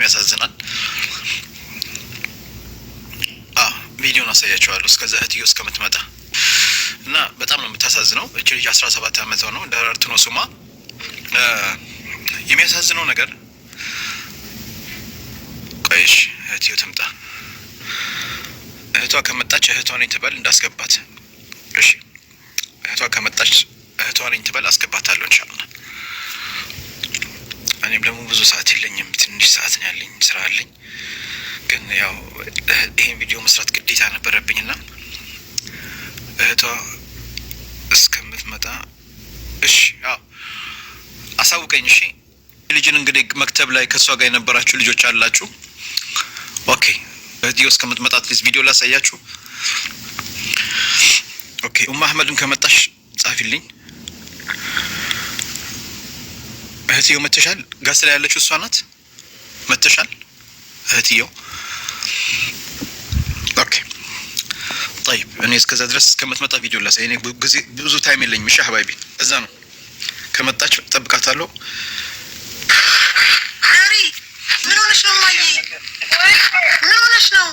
ያሳዝናል። ቪዲዮን አሳያችኋለሁ እስከዛ እህትዮ እስከምትመጣ እና በጣም ነው የምታሳዝነው። እቺ ልጅ 17 ዓመቷ ነው። ደራርቱ ነው ስሟ። የሚያሳዝነው ነገር ቆይሽ እህትዮ ትምጣ። እህቷ ከመጣች እህቷ ነኝ ትበል እንዳስገባት። እሺ እህቷ ከመጣች እህቷ ነኝ ትበል አስገባታለሁ ኢንሻአላህ። እኔም ደግሞ ብዙ ሰዓት የለኝም፣ ትንሽ ሰዓት ነው ያለኝ፣ ስራ አለኝ። ግን ያው ይሄን ቪዲዮ መስራት ግዴታ ነበረብኝና እህቷ እስከምትመጣ እሺ ያው አሳውቀኝ። እሺ ልጅን እንግዲህ መክተብ ላይ ከሷ ጋር የነበራችሁ ልጆች አላችሁ። ኦኬ እህትዮ እስከምትመጣ አትሊስት ቪዲዮ ላሳያችሁ። ኦኬ አህመድም ከመጣሽ ጻፊልኝ። እህትዮ መተሻል? ጋስ ላይ ያለችው እሷ ናት። መተሻል እህትዮ? ኦኬ طيب እኔ እስከዛ ድረስ እስከምትመጣ ቪዲዮ ላሳይ። እኔ ብዙ ታይም የለኝም። እሺ ሀባይቢ እዛ ነው። ከመጣች ጠብቃታለሁ። ዳሪ ምን ሆነሽ ነው? ማዬ ምን ሆነሽ ነው?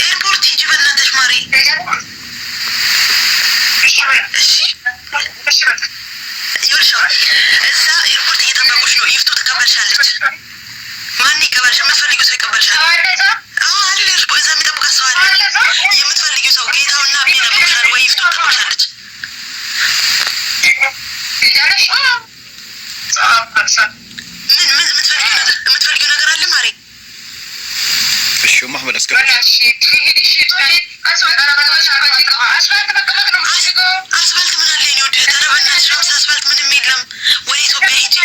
ኤርፖርት ሂጂ በእናትሽ ማሪ። እዛ ኤርፖርት እየጠበቁሽ ነው። ይፍቱ ትቀበልሻለች። ማን ይቀበልሽ? የምትፈልጊው ሰው ይቀበልሻል። አለ እዛ የሚጠብቃት ሰው አለ። የምትፈልጊው ሰው ጌታውና አቤ ይጠብቁሻል። ወይ ይፍቱ ትቀበልሻለች። የምትፈልጊው ነገር አለ ማሪ? እሺ ማህመድ አስገባሽ። አስፋልት ምን አለ? እኔ ወደ ተረበናሽ አስፋልት ምንም የለም። ወደ ኢትዮጵያ ሂጂ።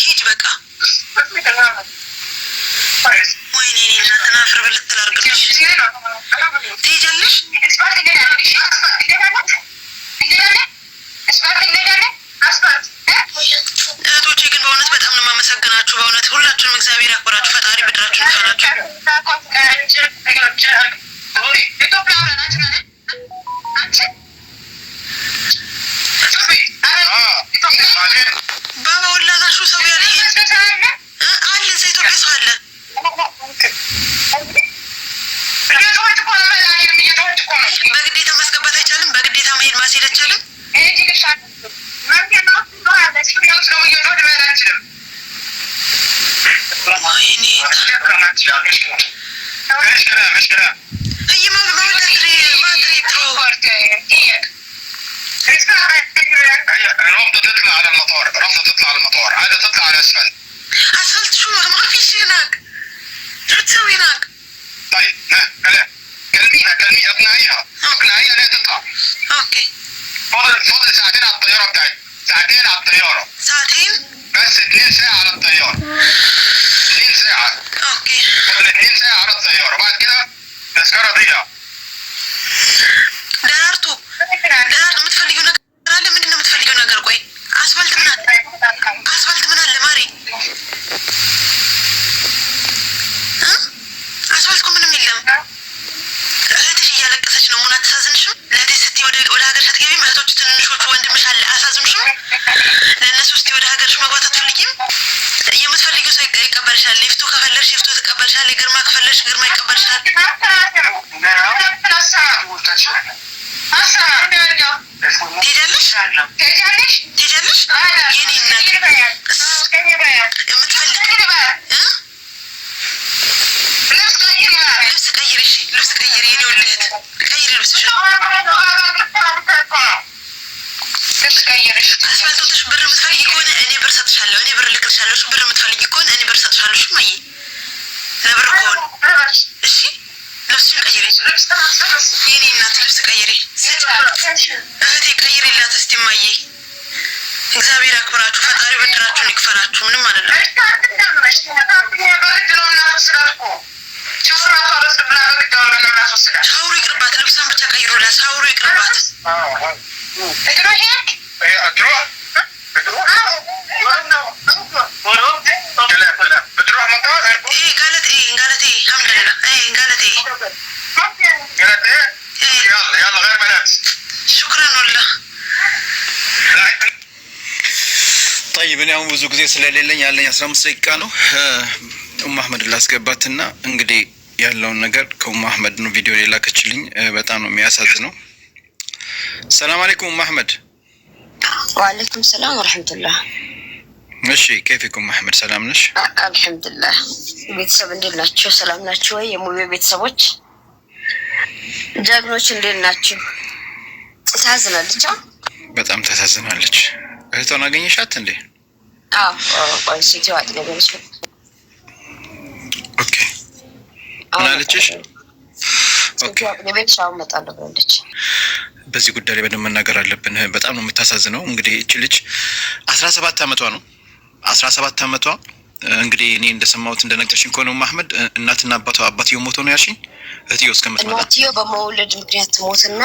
ሂጂ በቃ። ወይኔ እናትና ፍር ብልት ላድርግልሽ። ትሄጃለሽ? እህቶቼ ግን በእውነት በጣም ነው የማመሰግናችሁ። በእውነት ሁላችሁንም እግዚአብሔር ያክብራችሁ። ፈጣሪ ብድራችሁን ይክፈላችሁ። ባባ ወላናሹ ሰው ያለ አለ እዛ ኢትዮጵያ ሰው አለ። በግዴታ ማስገባት አይቻልም። በግዴታ መሄድ ማስሄድ አይቻልም። تطلع على المطار، رافضة تطلع على المطار، عادة تطلع على اسفلت. اسفلت شو؟ ما فيش هناك. شو تسوي هناك؟ طيب ها كلام. كلميها اقنعيها لا تطلع. اوكي. فاضل ساعتين على الطيارة بتاعتنا. ساعتين على الطيارة. ساعتين؟ بس 2 ساعة على الطيارة. 2 ساعة. اوكي. فاضل 2 ساعة على الطيارة، بعد كده تذكرة ضيعة. دارتو متفلقوا ነገር አለ። ምንድን ነው የምትፈልጊው ነገር? ቆይ አስፋልት ምን አለ ማሪ? አስፋልት እኮ ምንም የለም። እህትሽ እያለቀሰች ነው። ሙና አታሳዝንሽም? ለእህትሽ ስትይ ወደ ሀገርሽ አትገቢም? እህቶች ትንንሾቹ ወንድምሽ አለ አያሳዝንሽም? ለእነሱ ስትይ ወደ ሀገርሽ መግባት አትፈልጊም? የምትፈልጊው ሰው ይቀበልሻል። ይፍቱ ከፈለግሽ ይፍቱ ትቀበልሻል። ግርማ ከፈለግሽ ግርማ ይቀበልሻል። ትሄጃለሽ? የኔ እናት ልብስ ቀይሪ። እሺ ልብስ ቀይሪ። የኔ ወልደት ቀይሪ ልብስሽ። አስፋልት ወጥተሽ ብር የምትፈልጊ ከሆነ እኔ ብር ሰጥሻለሁ። እኔ ብር ልክልሻለሁ። እሺ ብር የምትፈልጊ ከሆነ እኔ ብር ሰጥሻለሁ። እሺ ማየ ለብር ከሆነ እሺ ልብስሽን ቀይሪ። የኔ እናት ልብስ ቀይሪ። እህቴ ቀይሪላት እስቲ ማየ። እግዚአብሔር ያክብራችሁ። ፈጣሪ ብድራችሁን ይክፈላችሁ። ምንም አይደለም። ሻውሩ ይቅርባት። ልብሷን ብቻ ቀይሩላት። ሻውሩ ይቅርባት። طيب እኔ አሁን ብዙ ጊዜ ስለሌለኝ ያለኝ 15 ደቂቃ ነው። አህመድ ላስገባትና እንግዲህ ያለውን ነገር አህመድ ነው ቪዲዮ ላከችልኝ። በጣም ነው የሚያሳዝነው። ሰላም አለይኩም አህመድ። ወአለይኩም ሰላም ወራህመቱላህ። እሺ كيفكم አህመድ? ሰላም ነሽ? አልহামዱሊላህ። ቤተሰብ እንዴት ናችሁ? ሰላም ናችሁ ወይ? የሙቤ ቤተሰቦች ጀግኖች እንዴት ናችሁ? ታዝናለች። በጣም ታሳዝናለች። እህቷን አገኘሻት እንዴ? ቆይ ሴትዋ አጥገበች። ኦኬ አላለችሽ? ኦኬ ቤተሰብ መጣለው ብለች። በዚህ ጉዳይ ላይ በደንብ መናገር አለብን። በጣም ነው የምታሳዝነው። እንግዲህ እቺ ልጅ 17 አመቷ ነው። 17 አመቷ እንግዲህ እኔ እንደሰማሁት እንደነገርሽኝ ከሆነ አህመድ እናትና አባትየው ሞቶ ነው ያልሽኝ? እህትየው እስከምትመጣ እናትየው በመውለድ ምክንያት ሞትና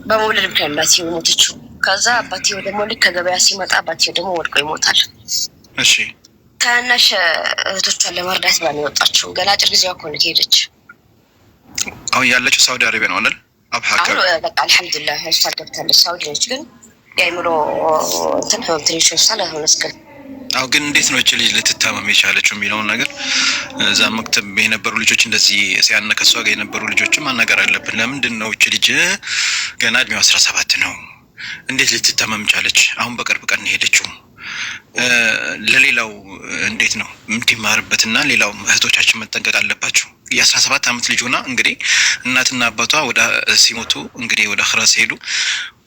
በመውለድ ምክንያት እናትየው ሞተችው። ከዛ አባትየው ደግሞ ልክ ከገበያ ሲመጣ አባትየው ደግሞ ወድቆ ይሞታል። እሺ ታናሽ እህቶቿን ለመርዳት ባን የወጣችው ገና አጭር ጊዜዋ እኮ ነው ሄደች። አሁን ያለችው ሳውዲ አረቢያ ነው አይደል? አብሃከ በቃ አልহামዱሊላህ ሆስፒታል ገብታለች። ሳውዲ ነች ግን የአይምሮ እንትን ትንሽ ሆስፒታል አሁን እስከ አሁን ግን እንዴት ነው እቺ ልጅ ልትታመም የቻለችው የሚለውን ነገር እዛ መክተብ የነበሩ ልጆች እንደዚህ ሲያነከሷ ጋር የነበሩ ልጆችም ማናገር አለብን። ለምንድን ነው እቺ ልጅ ገና እድሜዋ 17 ነው እንዴት ልትታመም ቻለች? አሁን በቅርብ ቀን ሄደችው። ለሌላው እንዴት ነው እንዲማርበትና ሌላው እህቶቻችን መጠንቀቅ አለባቸው። የ17 አመት ልጅ ሆና እንግዲህ እናትና አባቷ ወደ ሲሞቱ እንግዲህ ወደ አኽራ ሲሄዱ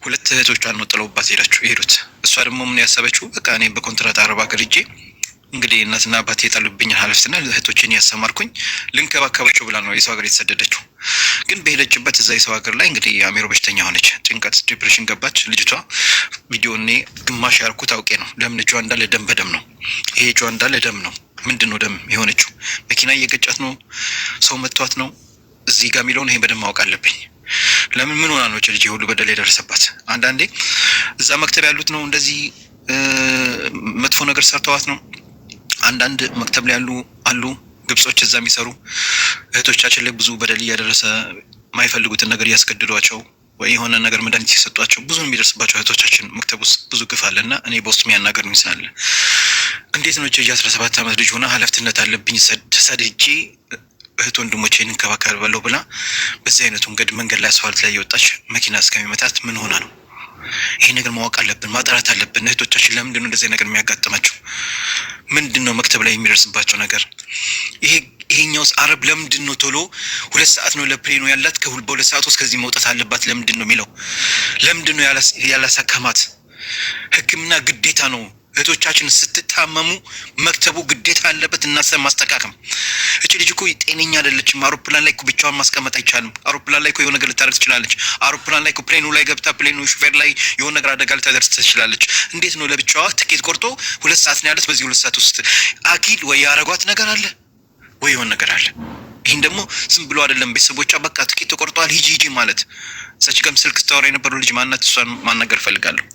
ሁለት እህቶቿን ነው ጥለውባት ሄዱት። እሷ ደግሞ ምን ያሰበችው በቃ እኔ በኮንትራት አረብ ሀገር ሄጄ እንግዲህ እናትና አባቴ የጣሉብኝን ኃላፊነትና እህቶቼን ያሰማርኩኝ ልንከባከባቸው ብላ ነው የሰው ሀገር የተሰደደችው። ግን በሄደችበት እዛ የሰው ሀገር ላይ እንግዲህ አሚሮ በሽተኛ ሆነች። ጭንቀት ዲፕሬሽን ገባች ልጅቷ። ቪዲዮ እኔ ግማሽ ያርኩት አውቄ ነው። ለምን እጇ እንዳለ ደም በደም ነው። ይሄ እጇ እንዳለ ደም ነው። ምንድነው ደም የሆነችው? መኪና እየገጫት ነው? ሰው መቷት ነው? እዚህ ጋር የሚለውን ይሄ በደም ማወቅ አለብኝ። ለምን ምን ሆና ነው ልጅ ሁሉ በደል የደረሰባት? አንዳንዴ እዛ መክተብ ያሉት ነው እንደዚህ መጥፎ ነገር ሰርተዋት ነው። አንዳንድ መክተብ ላይ አሉ ግብጾች እዛ የሚሰሩ እህቶቻችን ላይ ብዙ በደል እያደረሰ ማይፈልጉትን ነገር እያስገድዷቸው ወይ የሆነ ነገር መድኃኒት ሲሰጧቸው ብዙ የሚደርስባቸው እህቶቻችን መክተብ ውስጥ ብዙ ግፍ አለና እኔ በውስጥ የሚያናገር ነው ይስላል። እንዴት ነው እቺ 17 አመት ልጅ ሆና ኃላፊነት አለብኝ ሰድጄ እህት ወንድሞቼን እንከባከባለሁ ብላ በዚህ አይነቱ መንገድ ላይ አስፋልት ላይ የወጣች መኪና እስከሚመታት ምን ሆና ነው? ይሄ ነገር ማወቅ አለብን፣ ማጣራት አለብን። እህቶቻችን ለምንድን ነው እንደዚህ ነገር የሚያጋጥማቸው? ምንድነው መክተብ ላይ የሚደርስባቸው ነገር? ይሄኛውስ አረብ ለምንድን ነው ቶሎ 2 ሰዓት ነው ለፕሌኑ ያላት በ2 ሰዓት ውስጥ ከዚህ መውጣት አለባት? ለምንድን ነው የሚለው? ለምንድን ነው ያላሳከማት? ሕክምና ግዴታ ነው። እህቶቻችን ስትታመሙ መክተቡ ግዴታ አለበት እና ማስተካከም። እቺ ልጅ እኮ ጤነኛ አይደለችም። አውሮፕላን ላይ እኮ ብቻዋን ማስቀመጥ አይቻልም። አውሮፕላን ላይ እኮ የሆነ ነገር ልታደርግ ትችላለች። አውሮፕላን ላይ እኮ ፕሌኑ ላይ ገብታ ፕሌኑ ሹፌር ላይ የሆነ ነገር አደጋ ልታደርስ ትችላለች። እንዴት ነው ለብቻዋ ትኬት ቆርጦ 2 ሰዓት ነው ያለት። በዚህ 2 ሰዓት ውስጥ አኪድ ወይ ያረጓት ነገር አለ ወይ የሆነ ነገር አለ። ይሄን ደግሞ ዝም ብሎ አይደለም። ቤተሰቦቿ በቃ ትኬት ተቆርጧል ሂጂ ማለት ሰች ጋም ስልክ ስታወራ የነበረው ልጅ ማናት? እሷን ማናገር ፈልጋለሁ።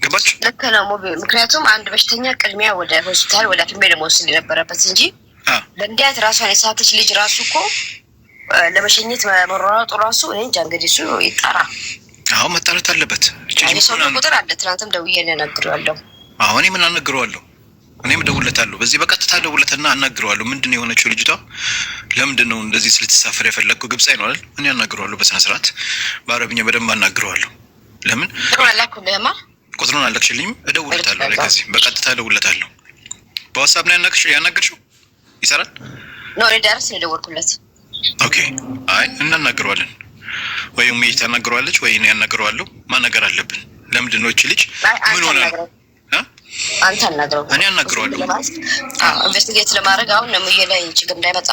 ገባች? ልክ ነው ሙቤ። ምክንያቱም አንድ በሽተኛ ቅድሚያ ወደ ሆስፒታል ወደ ሐኪም ቤት መወሰድ የነበረበት እንጂ ለእንዲያት ራሷን የሳተች ልጅ ራሱ እኮ ለመሸኘት መሯሯጡ ራሱ እኔ እንጃ። እንግዲህ እሱ ይጣራ። አሁን መጣራት አለበት። ሰው ቁጥር አለ። ትናንትም ደውዬ አናግሬዋለሁ። አሁን ምን አናግሬዋለሁ? እኔም ደውለታለሁ። በዚህ በቀጥታ ደውለትና አናግሬዋለሁ። ምንድነው የሆነችው ልጅቷ? ለምንድነው እንደዚህ ስለተሳፈረ የፈለግከው? ግብጽ አይኖርል? እኔ አናግሬዋለሁ በስነ ስርዓት በአረብኛ በደንብ አናግሬዋለሁ። ለምን አላኩልህማ? ቁጥሩን አላክሽልኝም? እደውለታለሁ። ለዚህ በቀጥታ እደውለታለሁ። በዋትስአፕ ነው ያናገርሽው? ይሰራል ነው? እኔ ዳይሬክት ነው የደወልኩለት። ኦኬ። አይ እናናግረዋለን። ወይ ኡሚ ታናግረዋለች ወይ እኔ ያናግረዋለሁ። ማናገር አለብን። ለምንድነው እቺ ልጅ ምን ሆነ? አንተ አናግረው። እኔ አናግረዋለሁ። ኢንቨስቲጌት ለማድረግ አሁን ነው ሙዬ ላይ ችግር እንዳይመጣ።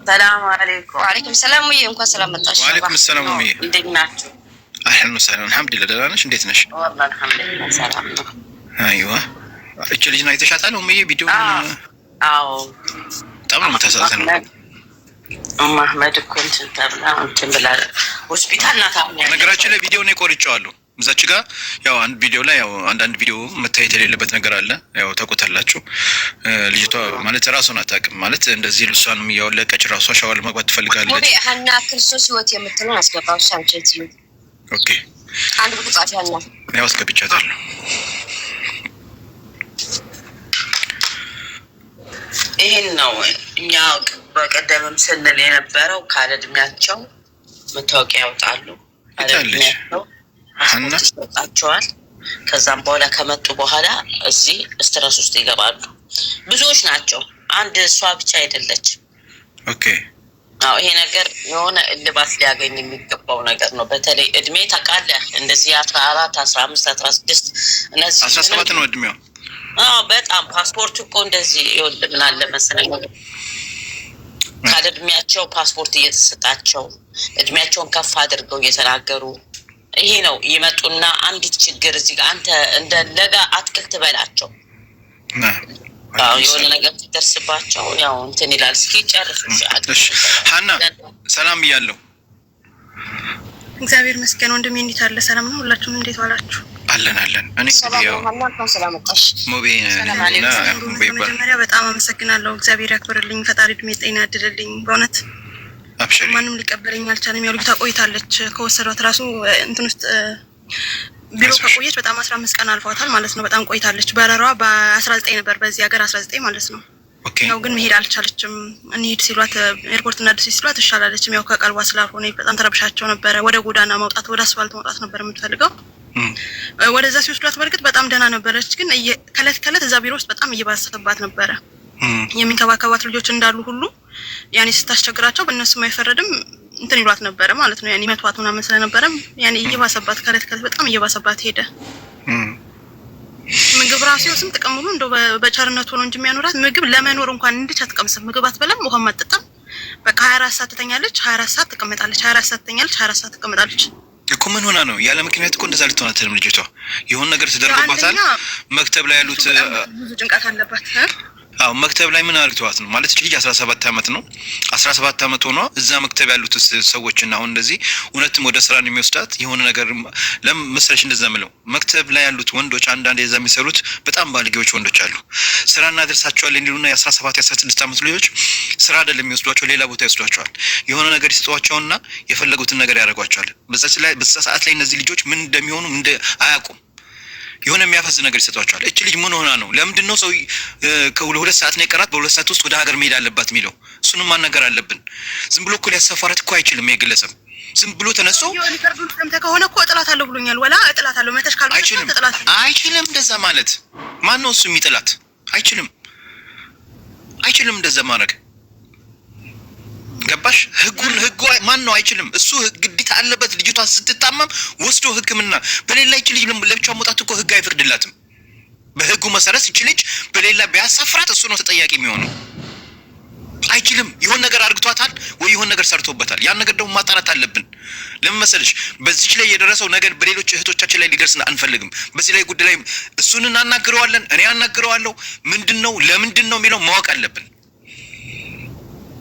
ሰላም አለይኩም። ወአለይኩም ሰላም ሙዬ፣ እንኳን ሰላም መጣሽ። ወአለይኩም ሰላም ሙዬ፣ እንዴት ናችሁ? አህለን ወሰህለን። አልሐምዱሊላህ ደህና ነሽ? እንዴት ነሽ? ወላሂ አልሐምዱሊላህ ሰላም ነው። አይዋ እቺ ልጅ ነው አይተሻታል ሙዬ? ቪዲዮ? አዎ በጣም ነው የምታሳዝነው። ማህመድ እኮ እንትን ተብላ እንትን ብላ ሆስፒታል ናት። ነገራችን ላይ ቪዲዮ ነው ቆርጬዋለሁ። እዛች ጋር ያው አንድ ቪዲዮ ላይ ያው አንዳንድ ቪዲዮ መታየት የሌለበት ነገር አለ። ያው ታውቁታላችሁ። ልጅቷ ማለት ራሷን አታውቅም ማለት እንደዚህ ልሷንም እያወለቀች ራሷ ሻወር መግባት ትፈልጋለች። ሀና ክርስቶስ ህይወት የምትለው አስገባው ሳንቼት ይሁን ኦኬ። አንድ ቁጣት ያለ ያው አስገብቻታለሁ። ይሄን ነው እኛ በቀደምም ስንል የነበረው ካለ እድሜያቸው መታወቂያ ያወጣሉ አይደለም ሀና ይሰጣቸዋል። ከዛም በኋላ ከመጡ በኋላ እዚህ ስትረስ ውስጥ ይገባሉ። ብዙዎች ናቸው፣ አንድ እሷ ብቻ አይደለች። ኦኬ አዎ ይሄ ነገር የሆነ እልባት ሊያገኝ የሚገባው ነገር ነው። በተለይ እድሜ ታውቃለህ እንደዚህ 14 15 16 እነዚህ 17 ነው እድሜው። አዎ በጣም ፓስፖርት እኮ እንደዚህ ይወልብናል ለመሰለኝ ካለ እድሜያቸው ፓስፖርት እየተሰጣቸው እድሜያቸውን ከፍ አድርገው እየተናገሩ ይሄ ነው ይመጡና አንዲት ችግር እዚህ ጋር አንተ እንደ ለጋ አትክልት በላቸው የሆነ ነገር ትደርስባቸው ያው እንትን ይላል። እስኪ ጨርሱ። እሺ ሀና ሰላም ብያለሁ። እግዚአብሔር ይመስገን ወንድሜ፣ እንዴት አለ? ሰላም ነው? ሁላችሁም እንዴት ዋላችሁ? አለን አለን። እኔ ያው ሰላም ወጣሽ ሞቤ መጀመሪያ በጣም አመሰግናለሁ። እግዚአብሔር ያክብርልኝ፣ ፈጣሪ እድሜ ጤና ያድልልኝ። በእውነት አብሽሪ። ማንም ሊቀበለኝ አልቻለም። ያው ልጅቷ ቆይታለች ከወሰዷት ራሱ እንትን ውስጥ ቢሮ ከቆየች በጣም 15 ቀን አልፏታል ማለት ነው። በጣም ቆይታለች። በረሯ በ19 ነበር በዚህ ሀገር 19 ማለት ነው። ያው ግን መሄድ አልቻለችም። እንሂድ ሲሏት ኤርፖርት እና ደስ ሲሏት እሻላለችም። ያው ከቀልቧ ስላልሆነ በጣም ተረብሻቸው ነበረ። ወደ ጎዳና መውጣት ወደ አስፋልት መውጣት ነበር የምትፈልገው። ወደዛ ሲወስዷት በርግጥ በጣም ደህና ነበረች፣ ግን ከለት ከለት እዛ ቢሮ ውስጥ በጣም እየባሰባት ነበረ። የሚንከባከባት ልጆች እንዳሉ ሁሉ ያኔ ስታስቸግራቸው በእነሱም አይፈረድም እንትን ይሏት ነበረ ማለት ነው። ያኔ መቷት ምናምን ስለነበረም ያኔ እየባሰባት ከለት ከለት በጣም እየባሰባት ሄደ። ምግብ ራሱ ስም ጥቅም ሙሉ እንደው በቸርነቱ ነው እንጂ የሚያኖራት ምግብ ለመኖር እንኳን እንድች አትቀምስም። ምግብ አትበላም፣ ውሃ አትጠጣም። በቃ 24 ሰዓት ትተኛለች፣ 24 ሰዓት ትቀመጣለች፣ 24 ሰዓት ትተኛለች፣ 24 ሰዓት ትቀመጣለች። እኮ ምን ሆና ነው? ያለ ምክንያት እኮ እንደዛ ልትሆን አትልም ልጅቷ። የሆነ ነገር ተደርጎባታል። መክተብ ላይ ያሉት ብዙ ጭንቀት አለባት። አዎ መክተብ ላይ ምን አርግተዋት ነው ማለት ልጅ 17 ዓመት ነው። 17 ዓመት ሆኗ እዛ መክተብ ያሉት ሰዎችና አሁን እንደዚህ እውነትም ወደ ስራ ነው የሚወስዳት የሆነ ነገር ለምሳሌ እንደዛ ምለው መክተብ ላይ ያሉት ወንዶች አንዳንድ የዛ የሚሰሩት በጣም ባልጌዎች ወንዶች አሉ። ስራ እናደርሳቸዋለን እንዲሉና የ17 የ16 ዓመት ልጆች ስራ አይደለም የሚወስዷቸው ሌላ ቦታ ይወስዷቸዋል። የሆነ ነገር ይስጧቸውና የፈለጉትን ነገር ያደርጓቸዋል። በዛ ሰዓት ላይ እነዚህ ልጆች ምን እንደሚሆኑ አያውቁም። የሆነ የሚያፈዝ ነገር ይሰጧቸዋል። እቺ ልጅ ምን ሆና ነው? ለምንድን ነው ሰው ከሁለት ሰዓት ነው የቀራት በሁለት ሰዓት ውስጥ ወደ ሀገር መሄድ አለባት የሚለው? እሱንም ማናገር አለብን። ዝም ብሎ እኮ ሊያሳፋራት እኮ አይችልም። የግለሰብ ዝም ብሎ ተነስቶ ከሆነ እኮ እጥላታለሁ ብሎኛል። ወላ እጥላታለሁ መተሽ ካልኩ አይችልም። እንደዛ ማለት ማን ነው እሱ የሚጥላት? አይችልም እንደዛ ማድረግ። ገባሽ? ህጉ ማን ነው? አይችልም። እሱ ግዴታ አለበት። ልጅቷ ስትታመም ወስዶ ሕክምና በሌላ ይች ልጅ ለብቻው መውጣት እኮ ህግ አይፈቅድላትም። በህጉ መሰረት ይች ልጅ በሌላ ቢያሳፍራት እሱ ነው ተጠያቂ የሚሆነው። አይችልም። የሆነ ነገር አርግቷታል ወይ የሆነ ነገር ሰርቶበታል። ያን ነገር ደግሞ ማጣራት አለብን። ለምን መሰለሽ? በዚች ላይ የደረሰው ነገር በሌሎች እህቶቻችን ላይ ሊደርስ አንፈልግም። በዚህ ላይ ጉዳይ ላይ እሱን እናናግረዋለን። እኔ አናግረዋለሁ። ምንድነው ለምንድን ነው የሚለው ማወቅ አለብን።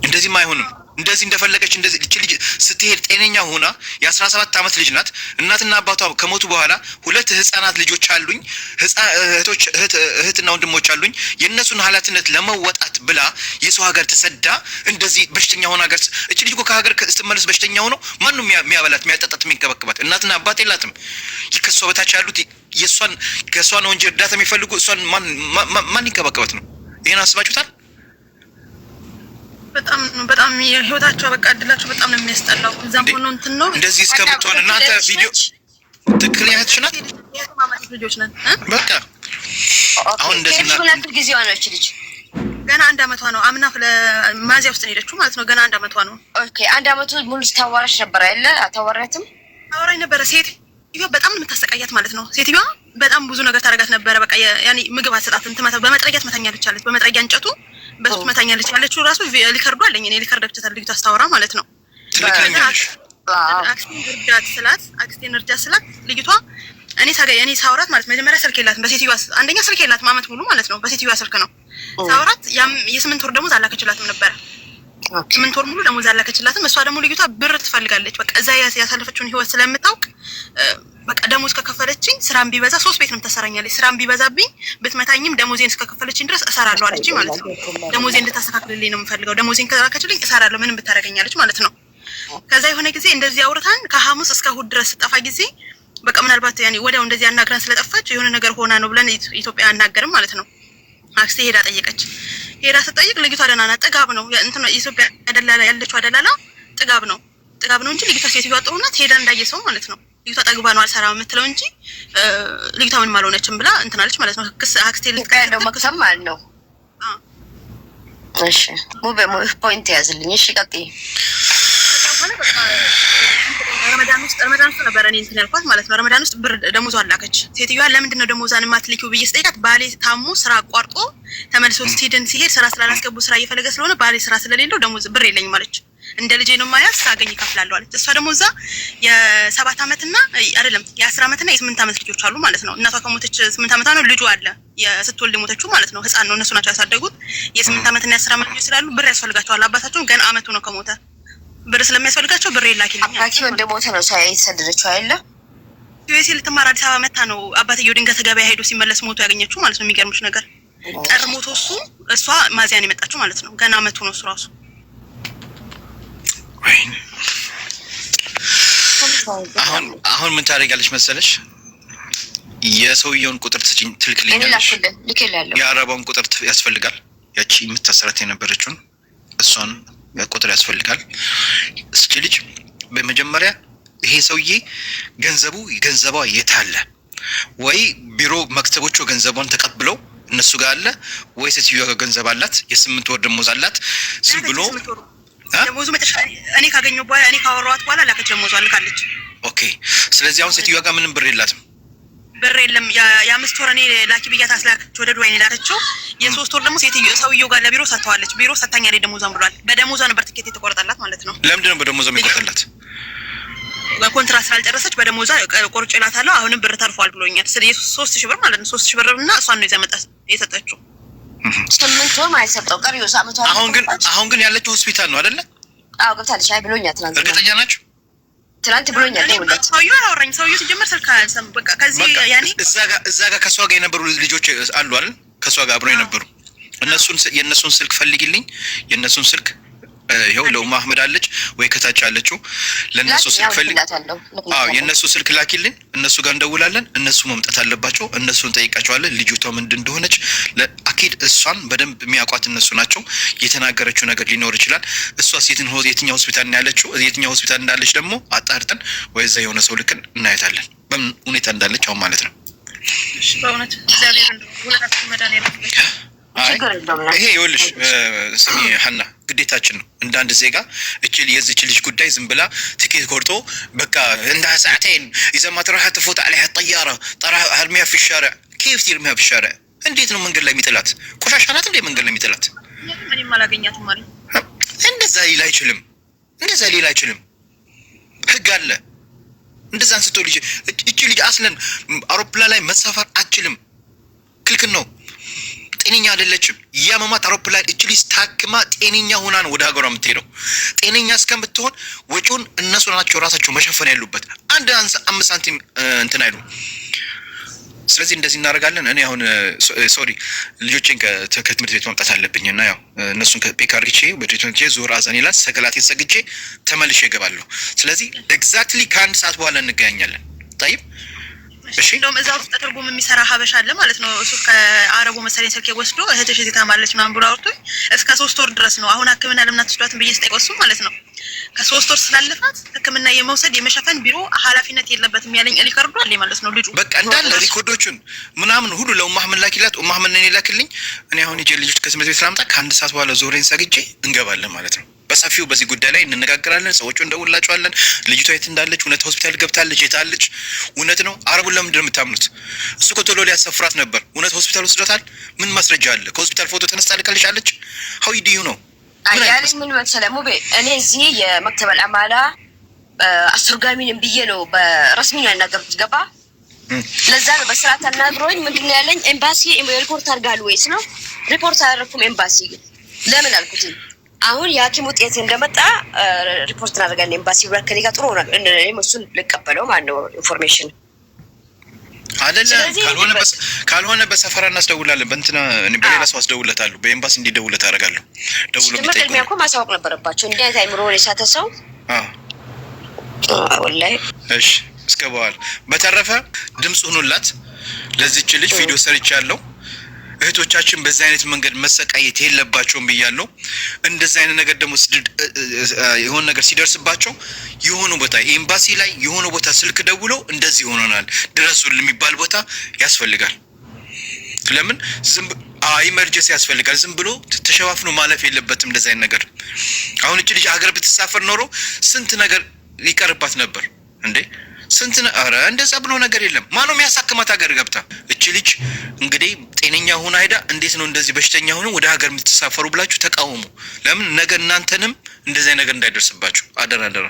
እንደዚህም አይሆንም። እንደዚህ እንደፈለገች እንደዚህ እቺ ልጅ ስትሄድ ጤነኛ ሆና የ17 ዓመት ልጅ ናት። እናትና አባቷ ከሞቱ በኋላ ሁለት ህፃናት ልጆች አሉኝ፣ እህትና ወንድሞች አሉኝ። የእነሱን ኃላፊነት ለመወጣት ብላ የሰው ሀገር ተሰዳ እንደዚህ በሽተኛ ሆና ሀገር እቺ ልጅ እኮ ከሀገር ስትመለስ በሽተኛ ሆኖ ማን ነው የሚያበላት የሚያጠጣት የሚንከባከባት? እናትና አባት የላትም። ከሷ በታች ያሉት ከሷ ነው እንጂ እርዳታ የሚፈልጉ እሷን ማን ይንከባከባት ነው? ይሄን አስባችሁታል? በጣም ህይወታቸው በቃ እድላቸው በጣም ነው የሚያስጠላው። እዛም ሆኖ እንትን ነው እንደዚህ እስከምትሆን እናንተ ቪዲዮ ትክክለኛችሁ ናት። ልጆች ነን በቃ አሁን እንደዚህ ነው ጊዜዋ ነው። እቺ ልጅ ገና 1 አመቷ ነው። አምና ማዚያ ውስጥ ነው ሄደችው ማለት ነው። ገና 1 አመቷ ነው። ኦኬ 1 አመቱ ሙሉ ታዋራሽ ነበር አይደለ? አታወራትም? አወራኝ ነበረ። ሴትዮዋ በጣም የምታሰቃያት ማለት ነው። ሴትዮዋ በጣም ብዙ ነገር ታደርጋት ነበረ። በቃ ያኔ ምግብ አትሰጣትም። በመጥረጊያ ትመታኛለች አለች። በመጥረጊያ እንጨቱ በሱ ትመታኛለች ያለችው ራሱ ሊከርዱ አለኝ። እኔ ሊከርድ ብቻ ልጅቷ አስታወራ ማለት ነው። አክስቴን እርጃት ስላት ልጅቷ እኔ ሳውራት ማለት መጀመሪያ ስልክ የላትም። በሴትዮዋ አንደኛ ስልክ የላትም አመት ሙሉ ማለት ነው። በሴትዮዋ ስልክ ነው ሳውራት። የ8 ወር ደሞዝ አላከችላትም ነበረ። 8 ወር ሙሉ ደሞዝ አላከችላትም። እሷ ደግሞ ልጅቷ ብር ትፈልጋለች። በቃ እዛ ያሳለፈችውን ህይወት ስለምታውቅ በቃ ደሞዝ ከከፈለችኝ ስራም ቢበዛ 3 ቤት ነው ተሰራኛለች። ስራም ቢበዛብኝ ብትመታኝም ደሞዜን እስከከፈለችኝ ድረስ እሰራለሁ አለች ማለት ነው። ደሞዜን እንድታስተካክልልኝ ነው የምፈልገው። ደሞዜን ከላከችልኝ እሰራለሁ ምንም ብታረጋኛለች ማለት ነው። ከዛ የሆነ ጊዜ እንደዚህ አውርታን ከሐሙስ እስከ እሑድ ድረስ ጠፋ ጊዜ በቃ ምናልባት ያኔ ወዲያው እንደዚህ አናግራን ስለጠፋች የሆነ ነገር ሆና ነው ብለን ኢትዮጵያ አናገርም ማለት ነው። አክስቴ ሄዳ ጠየቀች። ሄዳ ስትጠይቅ ልጅቷ ደህና ናት፣ ጥጋብ ነው እንትን ኢትዮጵያ ደላላ ያለችው ደላላ ጥጋብ ነው እንጂ ልጅቷ ሴትዮዋ ጥሩ ናት። ሄዳ እንዳየሰው ማለት ነው። ልጅቷ ጠግባ ነው አልሰራም የምትለው እንጂ ልጅቷ ምንም አልሆነችም ብላ እንትን አለች ማለት ነው። አክስቴ ልትቀያለው መክሰም ማለት ነው። እሺ ሙቤ ፖይንት ያዝልኝ። እሺ ቀጥይ። ረመዳን ውስጥ ነበር እኔ እንትን ያልኳት ማለት ነው። ረመዳን ውስጥ ብር ደሞዟ አላከች ሴትዮዋ። ለምንድን ነው ደሞዟን የማትልኪው ብዬ ስጠይቃት ባሌ ታሞ ስራ አቋርጦ ተመልሶ ሲሄድ ስራ ስላላስገቡ ስራ እየፈለገ ስለሆነ ባሌ ስራ ስለሌለው ደሞዝ ብር የለኝም አለች። እንደ ልጄ ነው ማያስ ሳገኝ ይከፍላለሁ አለች። እሷ ደግሞ እዛ የ7 ዓመትና አይደለም የ10 ዓመትና የ8 ዓመት ልጆች አሉ ማለት ነው። እናቷ ከሞተች 8 ዓመቷ ነው፣ ልጁ አለ የስትወልድ ሞተችው ማለት ነው። ህፃን ነው፣ እነሱ ናቸው ያሳደጉት። የ8 ዓመትና የ10 ዓመት ልጆች ስላሉ ብር ያስፈልጋቸዋል። አባታቸውን ገና አመቱ ነው ከሞተ ብር ስለሚያስፈልጋቸው ብር ይላኪልኛል። አባትየው እንደሞተ ነው የተሰደደችው አይደለ? ዩኤስ ልትማር አዲስ አበባ መታ ነው። አባትየው ድንገት ገበያ ሄዶ ሲመለስ ሞቶ ያገኘችው ማለት ነው። የሚገርምሽ ነገር ጥር ሞቶ እሷ ማዚያን የመጣችው ማለት ነው። ገና አመቱ ነው እሱ ራሱ። አሁን ምን ታደርጋለች መሰለሽ? የሰውየውን ቁጥር ትልክልኛለሽ። የአረባውን ቁጥር ያስፈልጋል። ያቺ የምታሰራት የነበረችውን እሷን ቁጥር ያስፈልጋል። እስኪ ልጅ በመጀመሪያ ይሄ ሰውዬ ገንዘቧ የት አለ? ወይ ቢሮ መክተቦቹ ገንዘቧን ተቀብለው እነሱ ጋር አለ ወይ ሴትዮዋ ገንዘብ አላት? የ8 ወር ደሞዝ አላት። ዝም ብሎ ደሞዙ መጨረሻ እኔ ካገኘሁ በኋላ እኔ ካወራኋት በኋላ ላከች፣ ደሞዙ አልካለች። ኦኬ። ስለዚህ አሁን ሴትዮዋ ጋር ምንም ብር የላትም። ብር የለም። የ5 ወር እኔ ላኪ ብያት አስላከች፣ ወደ ዱባይ ላከችው። የ3 ወር ደግሞ ሰውየው ጋር ለቢሮ ሰጥተዋለች። ቢሮ ሰጥታኛለች ደሞዟን ብሏል። በደሞዟ ነበር ትኬት የተቆረጠላት ማለት ነው። ለምንድን ነው በደሞዟ የሚቆርጥላት? ኮንትራት ስላልጨረሰች በደሞዟ ቆርጬ እላታለሁ። አሁንም ብር ተርፏል ብሎኛል። ስለዚህ 3000 ብር ማለት ነው። 3000 ብር እና እሷን ነው ይዘመጣ የሰጠችው። 8 ወር ማለት ሰጠው ቀሪው ሳምንቷ። አሁን ግን ያለችው ሆስፒታል ነው አይደለ? አዎ ገብታለች። አይ ብሎኛል ትናንት። እርግጠኛ ናችሁ? ትናንት ብሎኛል። ሰውየው አላወራኝ። ሰውየው ሲጀመር ስልክ አያነሳም። በቃ ከዚህ ያኔ እዛ ጋር ከሷ ጋር የነበሩ ልጆች አሉ አይደል? ከሷ ጋር አብረው የነበሩ የእነሱን ስልክ ፈልጊልኝ። የእነሱን ስልክ ይኸው ለኡማ አህመድ አለች ወይ ከታች አለችው። ለነሱ ስልክ ፈልግ። አዎ የነሱ ስልክ ላኪልኝ። እነሱ ጋር እንደውላለን። እነሱ መምጣት አለባቸው። እነሱን ጠይቃቸዋለን ልጅቷ ምንድን እንደሆነች። ለአኪድ እሷን በደንብ የሚያውቋት እነሱ ናቸው። የተናገረችው ነገር ሊኖር ይችላል። እሷስ የትኛው ሆስፒታል ነው ያለችው? የትኛው ሆስፒታል እንዳለች ደግሞ አጣርጠን ወይ እዛ የሆነ ሰው ልክን እናያታለን በምን ሁኔታ እንዳለች አሁን ማለት ነው። እሺ በእውነት እግዚአብሔር እንደው ሁለታችን መዳን ያለበት ይሄ ይኸውልሽ ስሚ ሀና ግዴታችን ነው እንደ አንድ ዜጋ የዚች ልጅ ጉዳይ ዝም ብላ ትኬት ቆርጦ በቃ እንደ ሰዓتين اذا ما تروح تفوت عليها الطياره طرح ارميها في الشارع كيف ترميها في الشارع እንዴት ነው መንገድ ላይ የሚጥላት? ቆሻሻ ናት እንዴ መንገድ ላይ የሚጥላት? ምንም አላገኛትም ማለት እንደዛ ሊል አይችልም። ህግ አለ። እንደዛ አንስቶ ልጅ እቺ ልጅ አስለን አውሮፕላን ላይ መሳፈር አትችልም፣ ክልክል ነው። ጤነኛ አይደለችም። ያመማት አውሮፕላን እቺ ልጅ ታክማ ጤነኛ ሆና ነው ወደ ሀገሯ የምትሄደው። ጤነኛ እስከምትሆን ወጪውን እነሱ ናቸው ራሳቸው መሸፈን ያሉበት። 5 ሳንቲም እንትን አይሉ። ስለዚህ እንደዚህ እናደርጋለን። እኔ አሁን ሶሪ ልጆቼን ከትምህርት ቤት ማምጣት አለብኝ እና ያው እነሱን ከፔካሪቼ በትምህርት ቤት ዙር አዛኔላ ሰገላቴን ሰግጄ ተመልሼ እገባለሁ። ስለዚህ ኤግዛክትሊ ከ1 ሰዓት በኋላ እንገናኛለን። طيب እሺ እንደውም እዛው ውስጥ ትርጉም የሚሰራ ሀበሻ አለ ማለት ነው። እሱ ከአረቡ መሰለኝ ስልክ ወስዶ እህትሽ እዚህ ታማለች ምናምን ብሎ አውርቶኝ እስከ 3 ወር ድረስ ነው አሁን ሕክምና ለምናት ወስዷትን ብዬ ስጠይቀው እሱ ማለት ነው ከ3 ወር ስላለፋት ሕክምና የመውሰድ የመሸፈን ቢሮ ኃላፊነት የለበትም ያለኝ ሪኮርዱ አለ ማለት ነው። ልጁ በቃ እንዳለ ሪኮርዶቹን ምናምን ሁሉ ለኡማ አህመድ ላኪላት። ኡማ አህመድ ነኝ ላክልኝ። እኔ አሁን ልጆች ከትምህርት ቤት ላምጣ ከ1 ሰዓት በኋላ ዞሬን ሰግጄ እንገባለን ማለት ነው። በሰፊው በዚህ ጉዳይ ላይ እንነጋገራለን። ሰዎቹ እንደውላቸዋለን። ልጅቷ የት እንዳለች እውነት ሆስፒታል ገብታለች የታለች እውነት ነው። አረቡን ለምንድን ነው የምታምኑት? እሱ ቶሎ ሊያሰፍራት ነበር። እውነት ሆስፒታል ወስዶታል? ምን ማስረጃ አለ? ከሆስፒታል ፎቶ ተነስታ ልካልሻለች። ሀው ዲዩ ነው አያሌ ምን መሰለህ ሙቤ፣ እኔ እዚህ የመክተብ አልአማላ አስተርጓሚን ብዬ ነው በረስሚ ያናገርኩት። ገባ? ለዛ ነው በስርዓት አናግሮኝ ምንድን ነው ያለኝ ኤምባሲ ሪፖርት አድርጋል ወይስ ነው? ሪፖርት አላደረኩም ኤምባሲ ግን ለምን አልኩት አሁን የሐኪም ውጤት እንደመጣ ሪፖርት እናደርጋለን። ኤምባሲ ብላ ከኔ ጋር ጥሩ ሆናል። እኔም እሱን ልቀበለው ማለት ነው ኢንፎርሜሽን አይደለም። ካልሆነ በሰፈራ እናስደውላለን። በእንትና እኔ በሌላ ሰው አስደውለታለሁ። በኤምባሲ እንዲደውለት አደርጋለሁ። ደውሎ ቢጠይቁ ቅድሚያ እኮ ማሳወቅ ነበረባቸው። እንዲህ አይነት አይምሮ የሳተ ሰው ወላሂ። እሺ እስከ በኋላ በተረፈ ድምፅ ሁኑላት። ለዚች ልጅ ቪዲዮ ሰርቻለሁ። እህቶቻችን በዚህ አይነት መንገድ መሰቃየት የለባቸውም ብያለሁ። እንደዚህ አይነት ነገር ደግሞ የሆነ ነገር ሲደርስባቸው የሆነ ቦታ ኤምባሲ ላይ የሆነ ቦታ ስልክ ደውለው እንደዚህ ሆኖናል ድረሱልን የሚባል ቦታ ያስፈልጋል። ለምን ዝም ኢመርጀንሲ ያስፈልጋል። ዝም ብሎ ተሸፋፍኖ ማለፍ የለበትም እንደዚህ አይነት ነገር። አሁን እቺ ልጅ ሀገር ብትሳፈር ኖሮ ስንት ነገር ሊቀርባት ነበር እንዴ! ስንት አረ እንደዛ ብሎ ነገር የለም። ማነው የሚያሳክማት ሀገር ገብታ? እቺ ልጅ እንግዲህ ጤነኛ ሆና ሄዳ እንዴት ነው እንደዚህ በሽተኛ ሆኖ ወደ ሀገር የምትሳፈሩ ብላችሁ ተቃውሙ። ለምን ነገ እናንተንም እንደዚህ ነገር እንዳይደርስባችሁ አደራ አደራ።